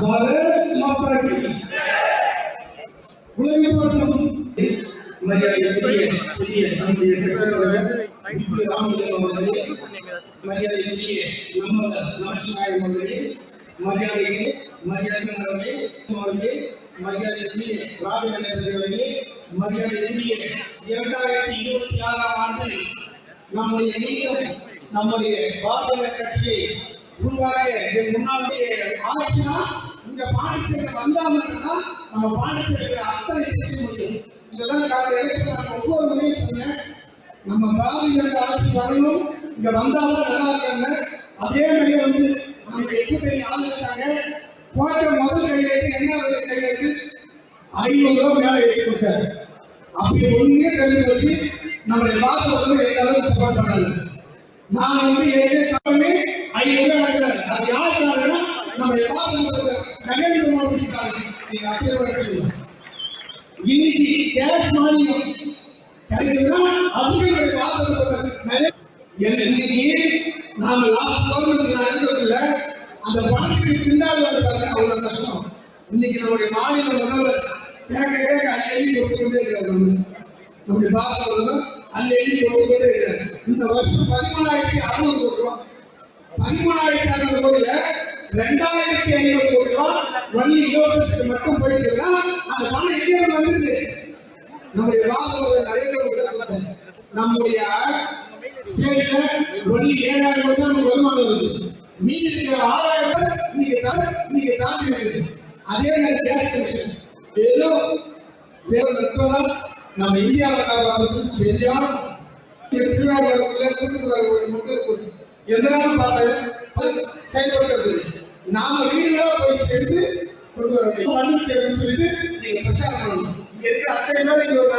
பாரத் மாதா கி உலகில் மற்றும் மரியாதைக்குரிய நம்முடைய பெற்றோர்கள் ராமலிங்கம் அவர்களே, மரியாதைக்குரிய நமச்சிவாயம் அவர்களே, மரியாதைக்குரிய ராஜவேந்திர அவர்களே, மரியாதைக்குரிய 2026ஆம் ஆண்டு நம்முடைய பாரதிய கட்சியை உருவாக்க முன்னாள் ஆட்சினா இந்த பாண்டிச்சேரி வந்தா மட்டும்தான் நம்ம பாண்டிச்சேரி அத்தனை பிரச்சனை முடியும். இதெல்லாம் எலெக்ஷன் ஒவ்வொரு முறையும் சொன்னேன், நம்ம பாரதிய ஆட்சி வரணும், இங்க வந்தாலும் நல்லா இருக்காங்க. அதே மாதிரி நம்ம எப்படி ஆரம்பிச்சாங்க, போட்ட முதல் கையெழுத்து என்ன கையெழுத்து 500 ரூபாய் மேலே எழுதி கொடுத்தாரு. அப்படி ஒன்னே தெரிஞ்சு வச்சு நம்மளுடைய பாரத எந்த அளவுக்கு சப்போர்ட் பண்ணாங்க. நான் ஏற்கனவே 500 ரூபாய் அது யாருக்காருன்னா நம்முடைய நரேந்திர மோடிக்காக. நீங்க அப்படியே இன்னைக்கு கேஸ் மானியம் கிடைக்குதுன்னா அதுக்கு பாரத இன்னைக்கு நாம லாஸ்ட் கவர்மெண்ட்ல அந்த பணத்துக்கு பின்னாடி வந்து அவ்வளவு கஷ்டம். இன்னைக்கு நம்முடைய மாநில முதல்வர் கேட்க அள்ளி கொடுத்துக்கொண்டே இருக்கிறார். நம்முடைய பாரத அள்ளி கொடுத்துக்கொண்டே இருக்கிறார். இந்த வருஷம் 13,600 கோடி ரூபாய், 13,600 கோடியில 2,500 கோடி ரூபாய் வள்ளி யோசனைக்கு மட்டும் போயிருக்குன்னா அந்த பணம் எங்கே வந்தது? நம்முடைய பாரத நரேந்திர நம்முடைய ஸ்டேட்ல வள்ளி 7,000 கோடி தான் வருமானம் வருது. மீதி இருக்கிற 6,000 நீங்க தாண்டி இருக்குது. அதே மாதிரி கேஸ் கனெக்ஷன் ஏதோ நம்ம இந்தியாவில் காப்பாற்றுறது சரியான எதனாலும் பார்த்தாலும் செயல்படுறது. நாம வீடுகளா போய் சேர்ந்து கொண்டு வர சொல்லிட்டு நீங்க பிரச்சாரம் பண்ணணும். இங்க இருக்கிற அத்தனை பேர் இங்க ஒரு